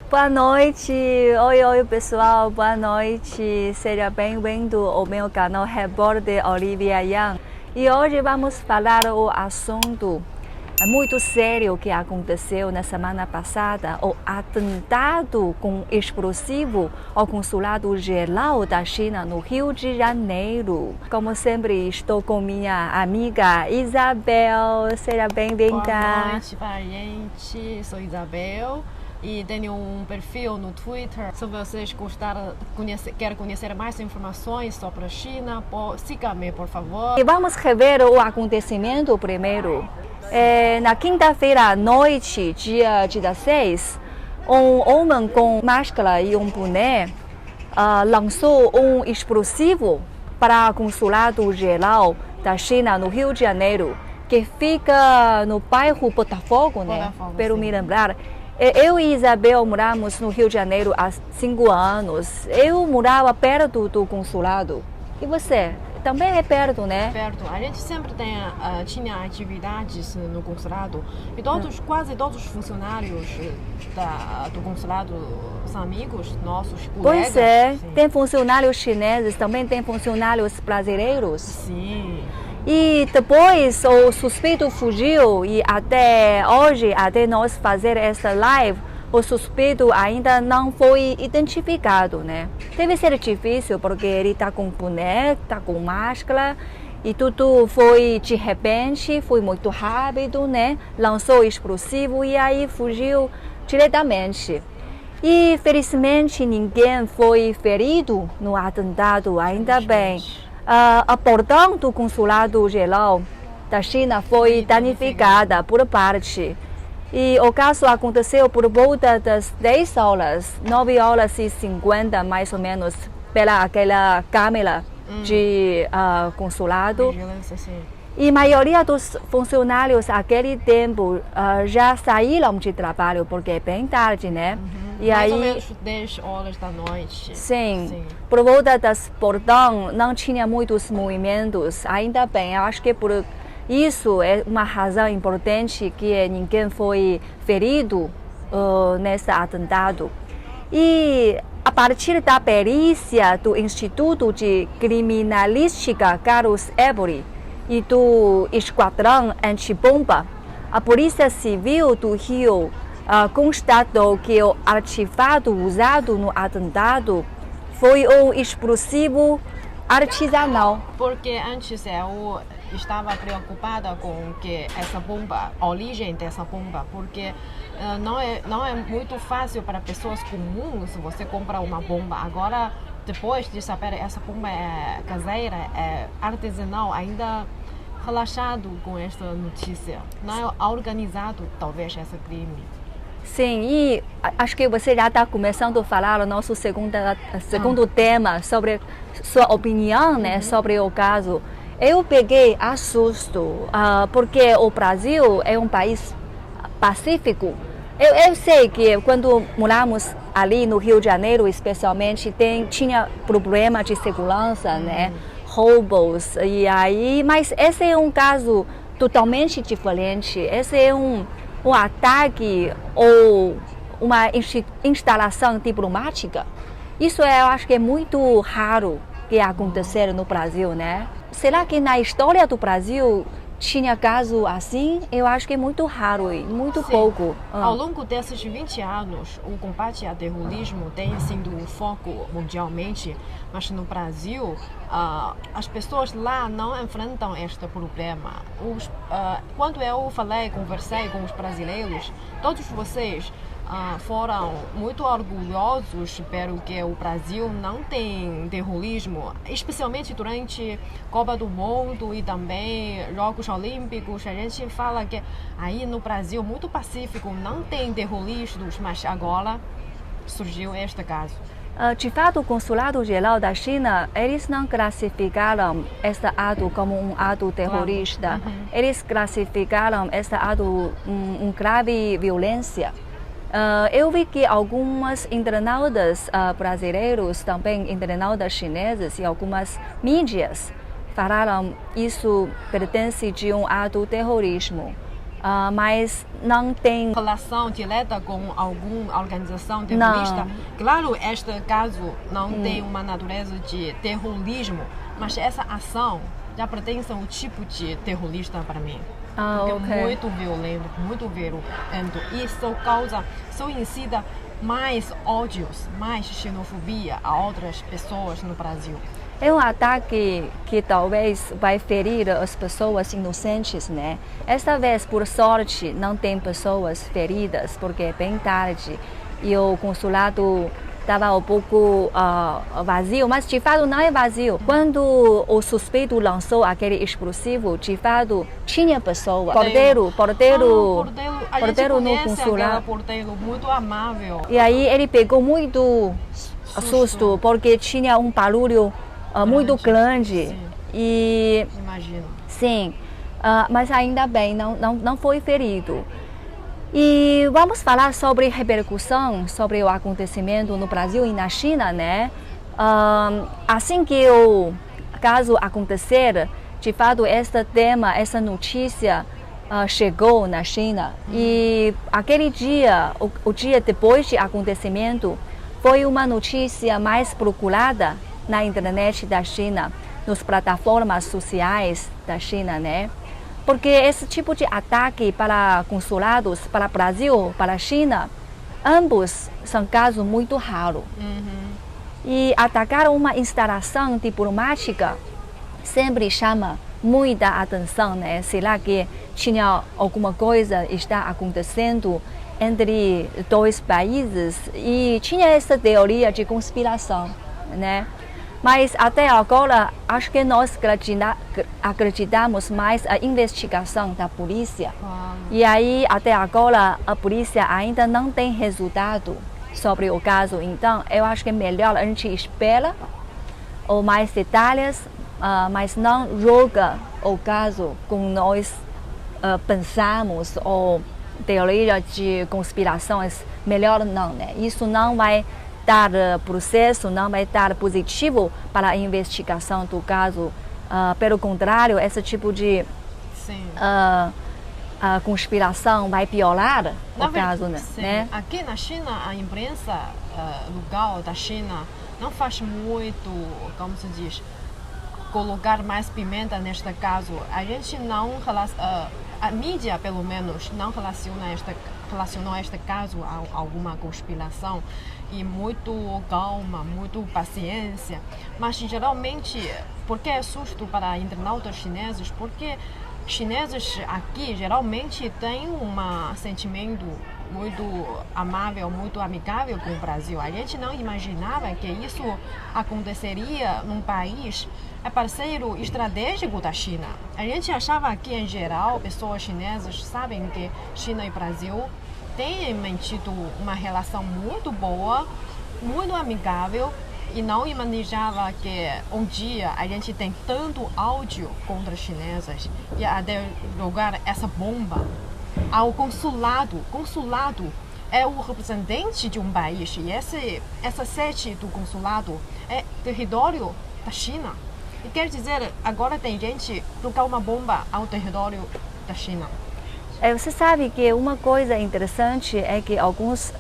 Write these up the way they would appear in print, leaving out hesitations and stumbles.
Boa noite, oi pessoal, boa noite, seja bem-vindo ao meu canal Repórter Olivia Yang. E hoje vamos falar o assunto muito sério que aconteceu na semana passada, o atentado com explosivo ao Consulado-Geral da China no Rio de Janeiro. Como sempre, estou com minha amiga Isabel, seja bem-vinda. Boa noite, gente, sou Isabel. E tenho um perfil no Twitter. Se vocês querem conhecer mais informações sobre a China, siga-me, por favor. E vamos rever o acontecimento primeiro. Na quinta-feira à noite, dia 16, um homem com máscara e um boné lançou um explosivo para o Consulado-Geral da China no Rio de Janeiro, que fica no bairro Botafogo, né? Pelo me lembrar. Eu e Isabel moramos no Rio de Janeiro há 5 anos. Eu morava perto do consulado. E você? Também é perto, né? Perto. A gente sempre tinha atividades no consulado. E quase todos os funcionários do consulado são amigos nossos, colegas. Pois é. Sim. Tem funcionários chineses, também tem funcionários brasileiros. Sim. E depois o suspeito fugiu e até hoje, até nós fazer essa live, o suspeito ainda não foi identificado, né? Deve ser difícil porque ele está com boné, está com máscara e tudo foi de repente, foi muito rápido, né? Lançou explosivo e aí fugiu diretamente. E felizmente ninguém foi ferido no atentado, ainda bem. A portão do Consulado-Geral da China foi danificada por parte. E o caso aconteceu por volta das 10 horas, 9 horas e 50 mais ou menos, pela aquela câmera de consulado. Vigilância, sim. E a maioria dos funcionários naquele tempo já saíram de trabalho, porque é bem tarde, né? E mais ou menos 10 horas da noite. Sim. Por volta das portão não tinha muitos movimentos, ainda bem. Eu acho que por isso é uma razão importante que ninguém foi ferido nesse atentado. E a partir da perícia do Instituto de Criminalística Carlos Évora e do Esquadrão Antibomba, a Polícia Civil do Rio constatou que o artefato usado no atentado foi um explosivo artesanal. Porque antes eu estava preocupada com que essa bomba, a origem dessa bomba, porque não é muito fácil para pessoas comuns você comprar uma bomba. Agora, depois de saber essa bomba é caseira, é artesanal, ainda relaxado com esta notícia. Não é organizado, talvez, esse crime. Sim, e acho que você já está começando a falar o nosso segundo tema sobre sua opinião, né, sobre o caso. Eu peguei a susto, porque o Brasil é um país pacífico. Eu sei que quando moramos ali no Rio de Janeiro, especialmente, tinha problema de segurança, né, roubos, e aí, mas esse é um caso totalmente diferente. Esse é um ataque ou uma instalação diplomática. Isso eu acho que é muito raro que acontecer no Brasil, né? Será que na história do Brasil tinha caso assim? Eu acho que é muito raro e muito pouco. Ao longo desses 20 anos, o combate ao terrorismo tem sido o foco mundialmente, mas no Brasil, as pessoas lá não enfrentam este problema. Quando eu conversei com os brasileiros, todos vocês foram muito orgulhosos pelo que o Brasil não tem terrorismo, especialmente durante a Copa do Mundo e também Jogos Olímpicos. A gente fala que aí no Brasil muito pacífico, não tem terroristas, mas agora surgiu este caso. De fato, o Consulado-Geral da China, eles não classificaram este ato como um ato terrorista. Eles classificaram este ato um grave violência. Eu vi que algumas internautas brasileiros, também internautas chineses e algumas mídias falaram isso pertence de um ato terrorismo. mas não tem relação direta com alguma organização terrorista. Não. Claro, este caso não tem uma natureza de terrorismo, mas essa ação já pertence ao tipo de terrorista para mim. Porque ok. muito violento e só incita mais ódios, mais xenofobia a outras pessoas no Brasil. É um ataque que talvez vai ferir as pessoas inocentes, né? Esta vez, por sorte, não tem pessoas feridas, porque é bem tarde e o consulado estava um pouco vazio, mas de fato não é vazio. Quando o suspeito lançou aquele explosivo, de fato tinha pessoa. Porteiro A gente no conhece aquele consulado. porteiro muito amável. E aí ele pegou muito susto porque tinha um barulho muito grande. Sim. E Imagino. sim, mas ainda bem, não foi ferido. E vamos falar sobre repercussão sobre o acontecimento no Brasil e na China, né? Assim que o caso acontecer, de fato, este tema, essa notícia chegou na China. E aquele dia, o dia depois do acontecimento, foi uma notícia mais procurada na internet da China, nas plataformas sociais da China, né? Porque esse tipo de ataque para consulados, para o Brasil, para a China, ambos são casos muito raros. E atacar uma instalação diplomática sempre chama muita atenção, né? Será que tinha alguma coisa está acontecendo entre dois países? E tinha essa teoria de conspiração, né? Mas até agora, acho que nós acreditamos mais na investigação da polícia. E aí, até agora, a polícia ainda não tem resultado sobre o caso. Então, eu acho que é melhor a gente espera ou mais detalhes, mas não joga o caso como nós pensamos ou teoria de conspirações. Melhor não, né? Isso não vai dar processo, não vai dar positivo para a investigação do caso. Pelo contrário, esse tipo de conspiração vai piorar o caso, né? Aqui na China, a imprensa local da China não faz muito, como se diz, colocar mais pimenta neste caso. A gente não a mídia, pelo menos, não relacionou este caso a alguma conspiração. E muito calma, muito paciência. Mas geralmente, porque é susto para internautas chineses? Porque chineses aqui geralmente têm um sentimento muito amável, muito amigável com o Brasil. A gente não imaginava que isso aconteceria num país parceiro estratégico da China. A gente achava que, em geral, pessoas chinesas sabem que China e Brasil têm mantido uma relação muito boa, muito amigável, e não imaginava que um dia a gente tem tanto ódio contra os chineses e até jogar essa bomba ao consulado. Consulado é o representante de um país e essa sede do consulado é território da China. E quer dizer, agora tem gente jogar uma bomba ao território da China. Você sabe que uma coisa interessante é que alguns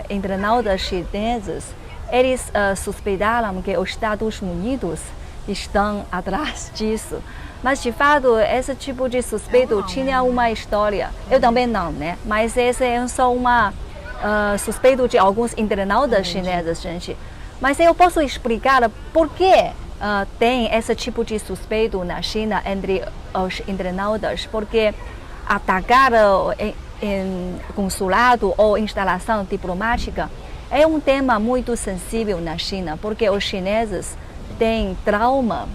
internautas chineses, eles suspeitaram que os Estados Unidos estão atrás disso. Mas, de fato, esse tipo de suspeito tinha uma história. Eu também não, né? Mas esse é só uma suspeito de alguns internautas chineses, gente. Mas eu posso explicar por que tem esse tipo de suspeito na China entre os internautas. Porque atacar em consulado ou instalação diplomática é um tema muito sensível na China, porque os chineses têm trauma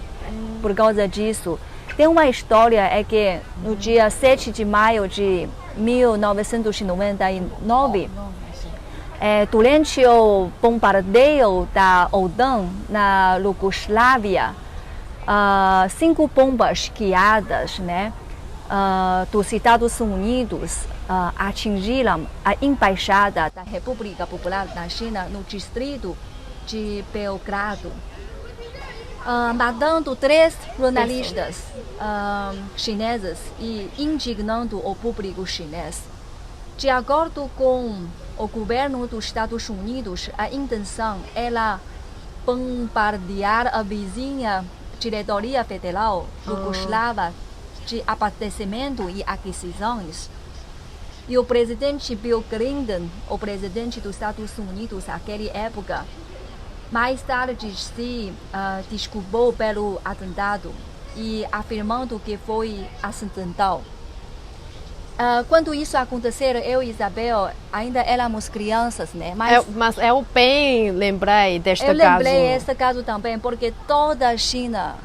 por causa disso. Tem uma história, é que no dia 7 de maio de 1999, durante o bombardeio da OTAN na Iugoslávia, 5 bombas guiadas, né, dos Estados Unidos atingiram a embaixada da República Popular da China no distrito de Belgrado. matando 3 jornalistas chineses e indignando o público chinês. De acordo com o governo dos Estados Unidos, a intenção era bombardear a vizinha diretoria federal Yugoslava de abastecimento e aquisições. E o presidente Bill Clinton, o presidente dos Estados Unidos naquela época, mais tarde se desculpou pelo atentado e afirmando que foi acidental. Quando isso aconteceu, eu e Isabel ainda éramos crianças, né? Mas eu bem lembrei deste caso. Eu lembrei esse caso também, porque toda a China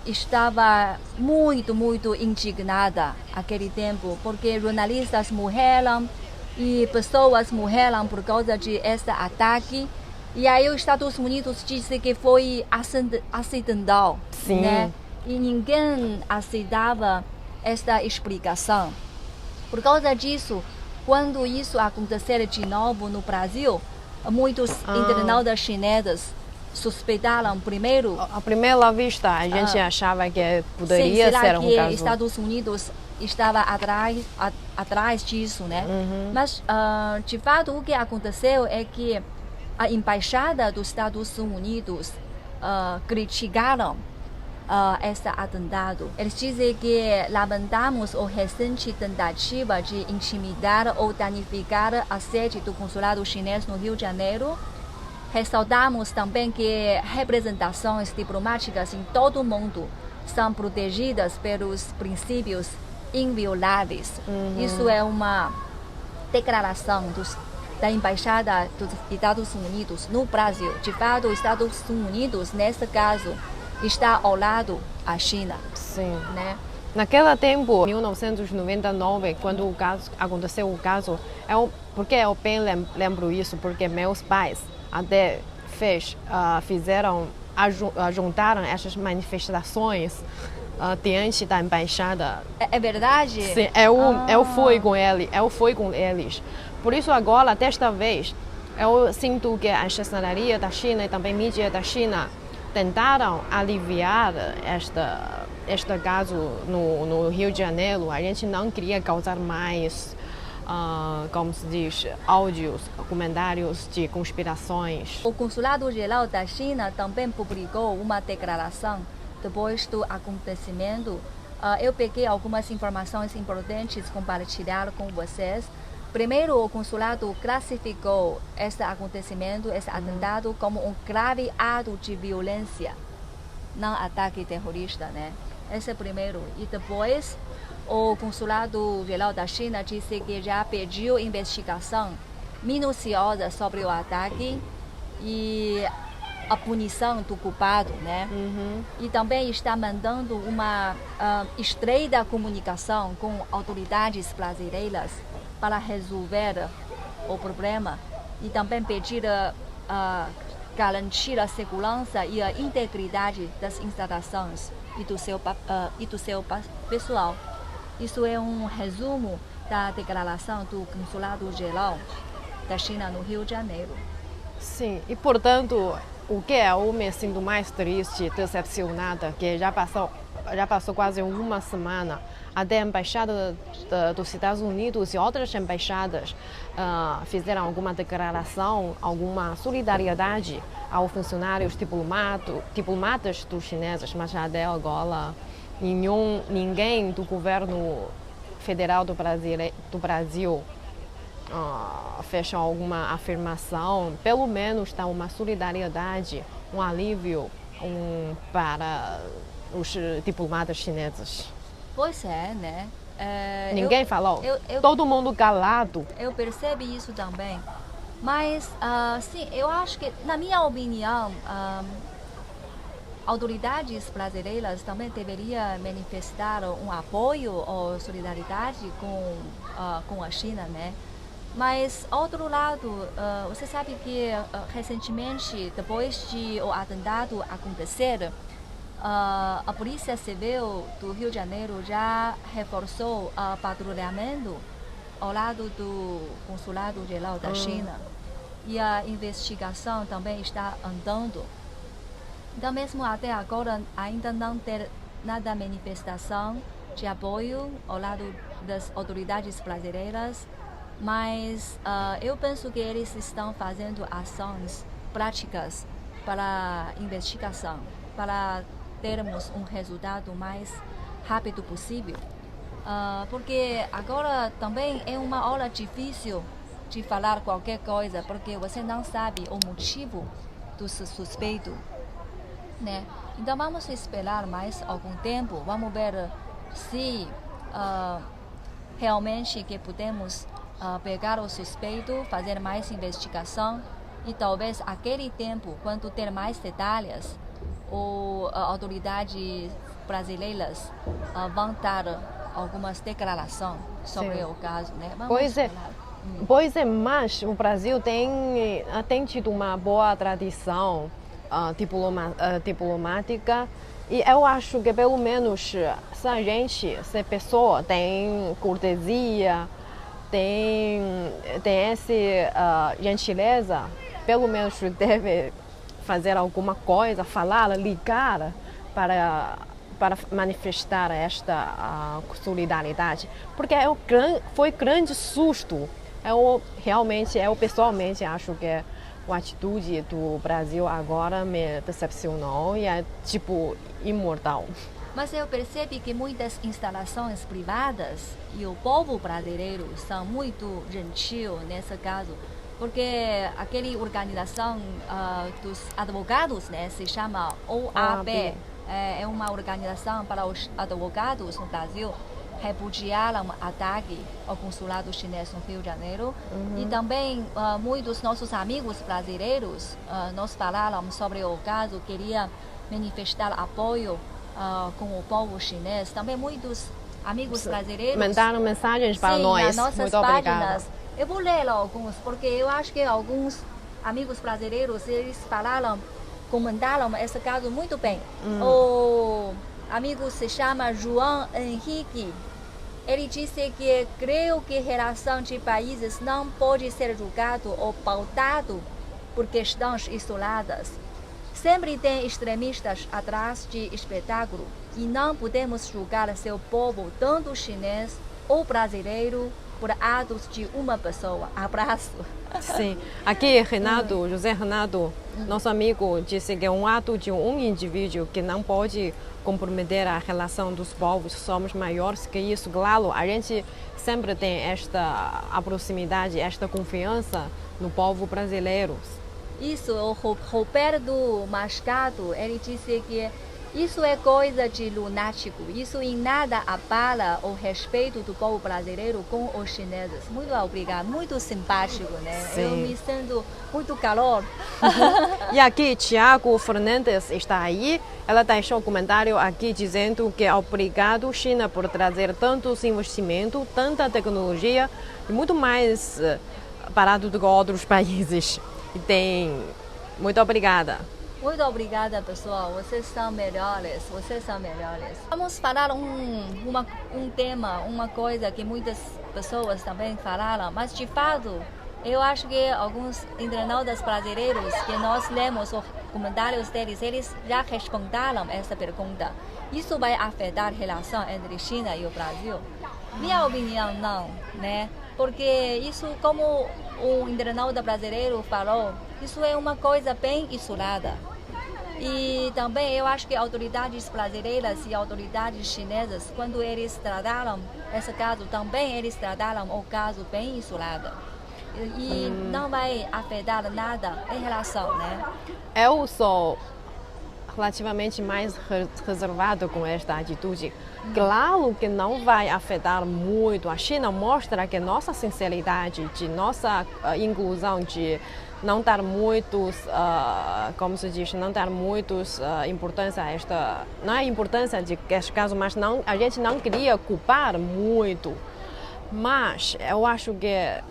estava muito indignada naquele tempo, porque jornalistas morreram e pessoas morreram por causa de esse ataque. E aí os Estados Unidos disse que foi acidental, Sim. Né? E ninguém aceitava esta explicação. Por causa disso, quando isso acontecer de novo no Brasil, muitos internautas chineses suspeitaram primeiro. À primeira vista, a gente achava que poderia será ser um que caso. Estados Unidos estava atrás disso, né? Mas, de fato, o que aconteceu é que a embaixada dos Estados Unidos criticaram esse atentado. Eles dizem que lamentamos a recente tentativa de intimidar ou danificar a sede do consulado chinês no Rio de Janeiro. Ressaltamos também que representações diplomáticas em todo o mundo são protegidas pelos princípios invioláveis. Isso é uma declaração da Embaixada dos Estados Unidos no Brasil. De fato, os Estados Unidos, nesse caso, está ao lado da China. Sim. Né? Naquele tempo, 1999, quando aconteceu o caso, porque eu bem lembro isso, porque meus pais até juntaram essas manifestações diante da embaixada. É verdade? Sim, eu fui com eles. Por isso agora, desta vez, eu sinto que a chancelaria da China e também a mídia da China tentaram aliviar este caso no Rio de Janeiro. A gente não queria causar mais, como se diz, áudios, comentários de conspirações. O Consulado-Geral da China também publicou uma declaração depois do acontecimento. Eu peguei algumas informações importantes compartilhar com vocês. Primeiro, o consulado classificou esse acontecimento, esse atentado, como um grave ato de violência, não ataque terrorista, né? Esse é o primeiro. E depois, o Consulado-Geral da China disse que já pediu investigação minuciosa sobre o ataque e a punição do culpado, né? E também está mandando uma estreita comunicação com autoridades brasileiras para resolver o problema e também pedir garantir a segurança e a integridade das instalações e do seu pessoal. Isso é um resumo da declaração do Consulado-Geral da China no Rio de Janeiro. Sim, e portanto, o que eu me sinto mais triste, decepcionada, que já passou quase uma semana, até a embaixada dos Estados Unidos e outras embaixadas fizeram alguma declaração, alguma solidariedade aos funcionários diplomatas dos chineses, mas até agora ninguém do governo federal do Brasil fecham alguma afirmação, pelo menos dá uma solidariedade, um alívio para os diplomatas chineses. Pois é, né? Ninguém falou, todo mundo calado. Eu percebi isso também. Mas, sim, eu acho que, na minha opinião, autoridades brasileiras também deveriam manifestar um apoio ou solidariedade com a China, né? Mas, outro lado, você sabe que recentemente, depois de o atentado acontecer, a Polícia Civil do Rio de Janeiro já reforçou o patrulhamento ao lado do Consulado-Geral da China. E a investigação também está andando. Então, mesmo até agora, ainda não ter nada manifestação de apoio ao lado das autoridades brasileiras, mas eu penso que eles estão fazendo ações práticas para investigação, para termos um resultado mais rápido possível. Porque agora também é uma hora difícil de falar qualquer coisa, porque você não sabe o motivo do suspeito, né? Então vamos esperar mais algum tempo, vamos ver se realmente que podemos pegar o suspeito, fazer mais investigação e talvez aquele tempo, quando ter mais detalhes, autoridades brasileiras vão dar algumas declarações sobre o caso, né? Pois é, mas o Brasil tem tido uma boa tradição diplomática e eu acho que pelo menos se a pessoa tem cortesia, tem essa gentileza, pelo menos deve fazer alguma coisa, falar, ligar para manifestar esta solidariedade, porque foi grande susto. Eu pessoalmente acho que a atitude do Brasil agora me decepcionou e é tipo imortal. Mas eu percebi que muitas instalações privadas e o povo brasileiro são muito gentil nesse caso, porque aquela organização dos advogados, né, se chama OAB, é uma organização para os advogados no Brasil, repudiaram o ataque ao consulado chinês no Rio de Janeiro. E também muitos nossos amigos brasileiros nos falaram sobre o caso, queria manifestar apoio com o povo chinês. Também muitos amigos brasileiros mandaram mensagens para nós. Nas nossas muito páginas. Obrigada. Eu vou ler alguns, porque eu acho que alguns amigos brasileiros eles comentaram esse caso muito bem. O amigo se chama João Henrique. Ele disse que creio que a relação de países não pode ser julgado ou pautado por questões isoladas. Sempre tem extremistas atrás de espetáculo e não podemos julgar seu povo, tanto chinês ou brasileiro, por atos de uma pessoa. Abraço. Sim, aqui José Renato, nosso amigo, disse que é um ato de um indivíduo que não pode comprometer a relação dos povos. Somos maiores que isso. Claro, a gente sempre tem esta proximidade, esta confiança no povo brasileiro. Isso, o Roberto Machado, ele disse que isso é coisa de lunático. Isso em nada abala o respeito do povo brasileiro com os chineses. Muito obrigado, muito simpático, né? Sim. Eu me sinto muito calor. E aqui, Tiago Fernandes está aí. Ela deixou um comentário aqui dizendo que obrigado, China, por trazer tantos investimentos, tanta tecnologia e muito mais barato do que outros países. Muito obrigada. Muito obrigada, pessoal. Vocês são melhores. Vamos falar um tema, uma coisa que muitas pessoas também falaram, mas de fato, eu acho que alguns internautas brasileiros que nós lemos os comentários deles, eles já responderam essa pergunta. Isso vai afetar a relação entre China e o Brasil? Minha opinião, não, né? Porque isso, como o internauta brasileiro falou, isso é uma coisa bem isolada. E também eu acho que autoridades brasileiras e autoridades chinesas, quando eles trataram esse caso, também eles trataram o caso bem isolado. E não vai afetar nada em relação, né? Eu sou relativamente mais reservado com esta atitude. Claro que não vai afetar muito. A China mostra que nossa sinceridade, de nossa inclusão, de não dar muitos, como se diz, não dar muitos importância a esta, não é importância de este caso, mas não, a gente não queria culpar muito. Mas eu acho que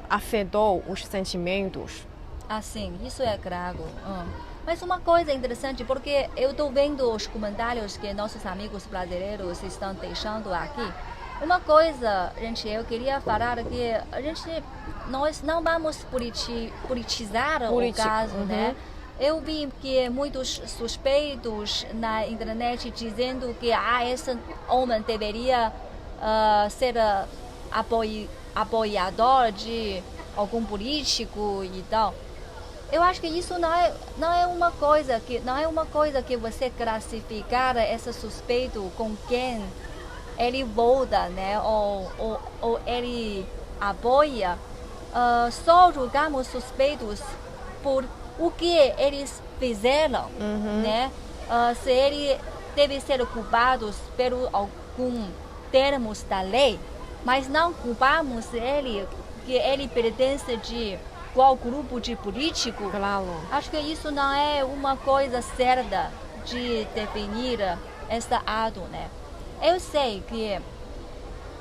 afetou os sentimentos. Assim, isso é claro. Mas uma coisa interessante, porque eu estou vendo os comentários que nossos amigos brasileiros estão deixando aqui. Uma coisa, gente, eu queria falar que nós não vamos politizar o caso, né? Eu vi que muitos suspeitos na internet dizendo que esse homem deveria ser apoiador de algum político e tal. Eu acho que isso não é uma coisa que você classificar esse suspeito com quem ele vota, né? Ou ele apoia. Só julgamos suspeitos por o que eles fizeram, né? Se ele deve ser culpado por algum termos da lei, mas não culpamos ele que ele pertence de qual grupo de político. Claro. Acho que isso não é uma coisa certa de definir este ato, né? Eu sei que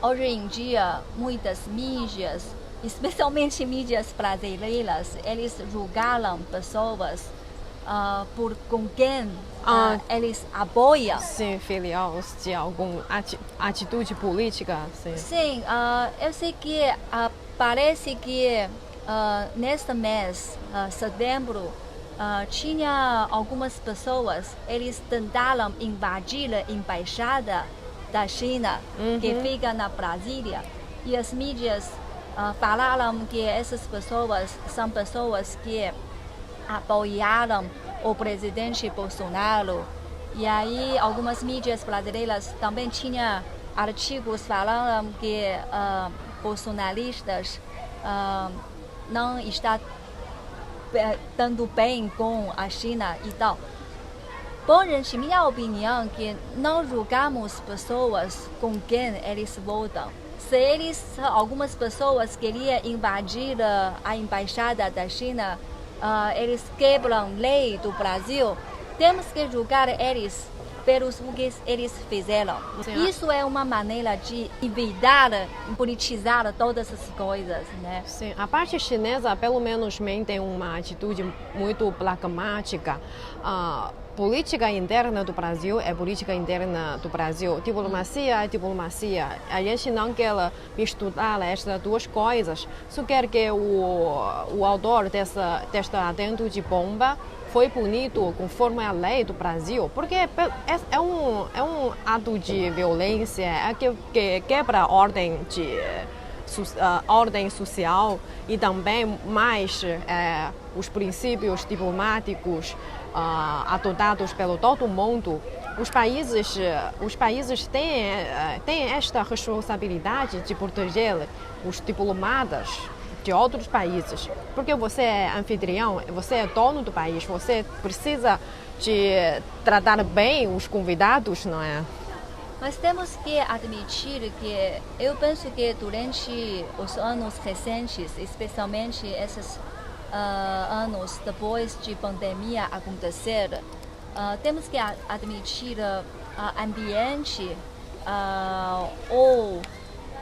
hoje em dia muitas mídias, especialmente mídias brasileiras, eles julgaram pessoas por com quem eles apoiam. Sim, filiais de alguma atitude política. Sim, sim, eu sei que parece que neste mês, setembro, tinha algumas pessoas, eles tentaram invadir a embaixada da China, que fica na Brasília, e as mídias falaram que essas pessoas são pessoas que apoiaram o presidente Bolsonaro. E aí algumas mídias brasileiras também tinham artigos falando que bolsonaristas não estão dando bem com a China e tal. Bom, gente, minha opinião é que não julgamos pessoas com quem eles votam. Se algumas pessoas queriam invadir a embaixada da China, eles quebram lei do Brasil, temos que julgar eles pelos o que eles fizeram. Sim. Isso é uma maneira de evitar politizar todas as coisas, né? Sim, a parte chinesa pelo menos mantém uma atitude muito pragmática. Política interna do Brasil é política interna do Brasil. Diplomacia é diplomacia. A gente não quer misturar estas duas coisas. Só quer que o autor deste atento de bomba foi punido conforme a lei do Brasil, porque é um ato de violência, que quebra a ordem social e também mais os princípios diplomáticos adotados pelo todo mundo. Os países têm esta responsabilidade de proteger os diplomatas de outros países, porque você é anfitrião, você é dono do país, você precisa de tratar bem os convidados, não é? Mas temos que admitir que eu penso que durante os anos recentes, especialmente esses anos depois de pandemia acontecer, temos que admitir ambiente ou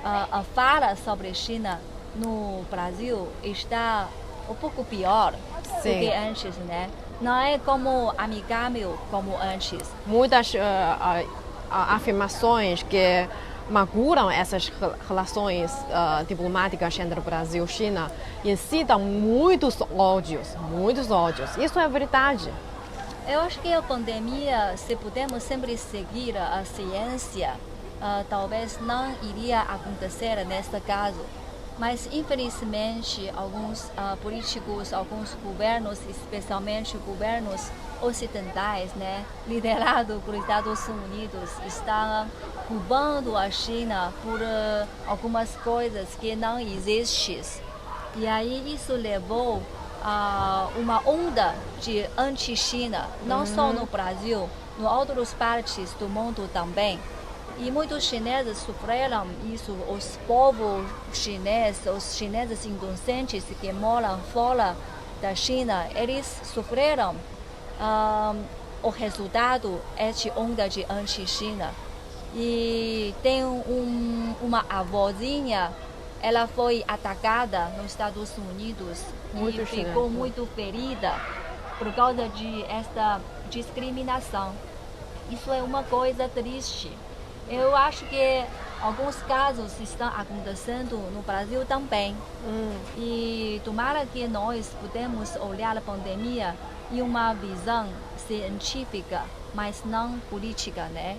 a fala sobre China no Brasil está um pouco pior do que antes, né? Não é como amigável como antes. Muitas afirmações que magoam essas relações diplomáticas entre Brasil e China incitam muitos ódios. Isso é verdade. Eu acho que a pandemia, se pudermos sempre seguir a ciência, talvez não iria acontecer neste caso. Mas, infelizmente, alguns políticos, alguns governos, especialmente governos ocidentais, né, liderados por Estados Unidos, estão culpando a China por algumas coisas que não existem. E aí isso levou a uma onda de anti-China, não só no Brasil, em outras partes do mundo também. E muitos chineses sofreram isso, os povos chineses, os chineses inocentes que moram fora da China, eles sofreram o resultado desta onda de anti-China. E tem uma avózinha, ela foi atacada nos Estados Unidos e ficou muito ferida por causa de esta discriminação. Isso é uma coisa triste. Eu acho que alguns casos estão acontecendo no Brasil também. E tomara que nós podemos olhar a pandemia em uma visão científica, mas não política, né?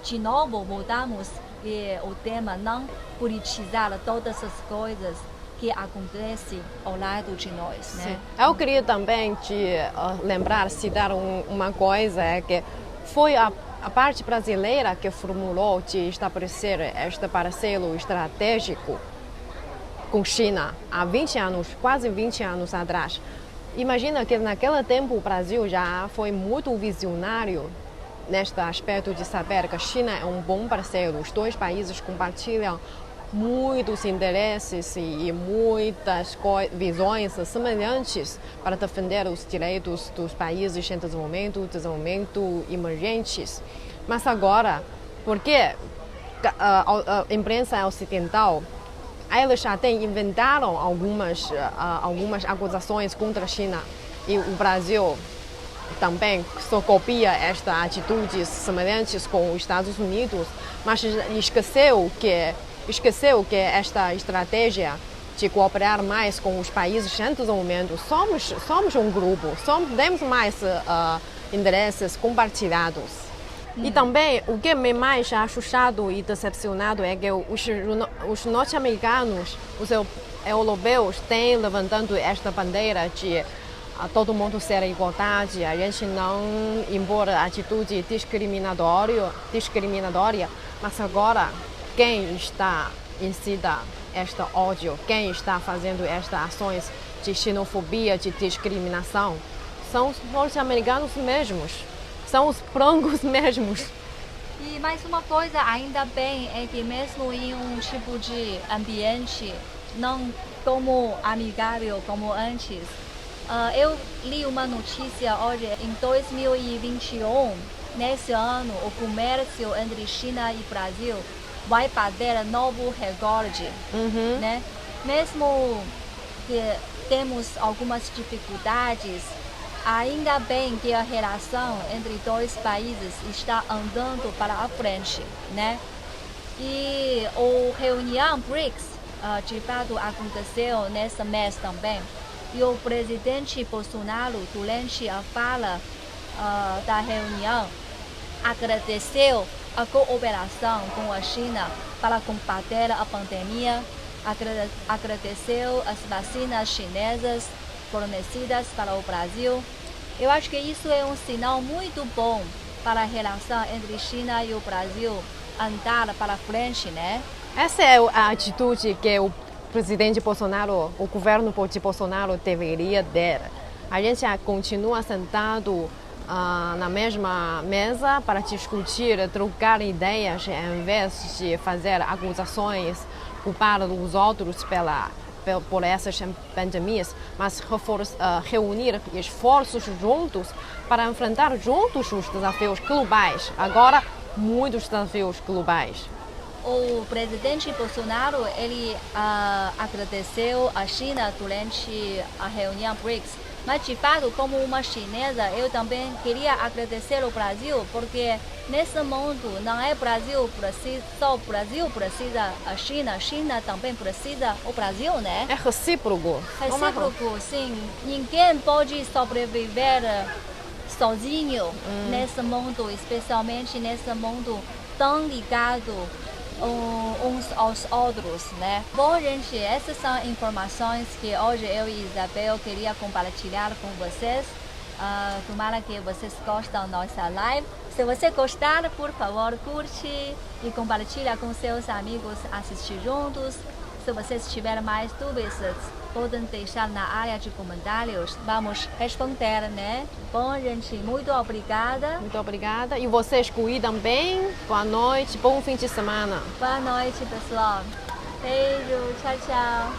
De novo, voltamos que o tema não politizar todas as coisas que acontecem ao lado de nós, né? Eu queria também te lembrar, citar uma coisa, é que foi a parte brasileira que formulou de estabelecer este parceiro estratégico com China há 20 anos, quase 20 anos atrás. Imagina que naquele tempo o Brasil já foi muito visionário neste aspecto de saber que a China é um bom parceiro. Os dois países compartilham muitos interesses e muitas visões semelhantes para defender os direitos dos países em desenvolvimento emergentes. Mas agora, porque a imprensa ocidental, eles até inventaram algumas acusações contra a China, e o Brasil também só copia estas atitudes semelhantes com os Estados Unidos, mas esqueceu que esta estratégia de cooperar mais com os países em desenvolvimento, somos um grupo, temos mais interesses compartilhados. E também, o que me mais acho chato e decepcionado é que os norte-americanos, os europeus, têm levantando esta bandeira de todo mundo ser igualdade, a gente não impor atitude discriminatória, mas agora quem está incita este ódio, quem está fazendo estas ações de xenofobia, de discriminação, são os norte-americanos mesmos, são os brancos mesmos. E mais uma coisa, ainda bem, é que mesmo em um tipo de ambiente não como amigável como antes, eu li uma notícia hoje, em 2021, nesse ano, o comércio entre China e Brasil vai bater novo recorde, né? Mesmo que temos algumas dificuldades, ainda bem que a relação entre dois países está andando para a frente, né? E a reunião BRICS, de fato, aconteceu nesse mês também. E o presidente Bolsonaro, durante a fala da reunião, agradeceu a cooperação com a China para combater a pandemia, agradeceu as vacinas chinesas fornecidas para o Brasil. Eu acho que isso é um sinal muito bom para a relação entre China e o Brasil andar para frente, né? Essa é a atitude que o presidente Bolsonaro, o governo de Bolsonaro deveria ter. A gente continua sentado na mesma mesa para discutir, trocar ideias, em vez de fazer acusações, culpar os outros por essas pandemias, mas reunir esforços juntos para enfrentar juntos os desafios globais. Agora, muitos desafios globais. O presidente Bolsonaro, ele agradeceu a China durante a reunião BRICS, mas de fato, como uma chinesa, eu também queria agradecer ao Brasil, porque nesse mundo não é só o Brasil precisa a China, a China também precisa o Brasil, né? É recíproco. Recíproco, sim. Ninguém pode sobreviver sozinho nesse mundo, especialmente nesse mundo tão ligado uns aos outros, né? Bom, gente, essas são informações que hoje eu e Isabel queria compartilhar com vocês. Tomara que vocês gostem da nossa live. Se você gostar, por favor, curte e compartilha com seus amigos, assistir juntos. Se vocês tiverem mais dúvidas, podem deixar na área de comentários. Vamos responder, né? Bom, gente, muito obrigada. Muito obrigada. E vocês cuidam bem. Boa noite, bom fim de semana. Boa noite, pessoal. Beijo, tchau, tchau.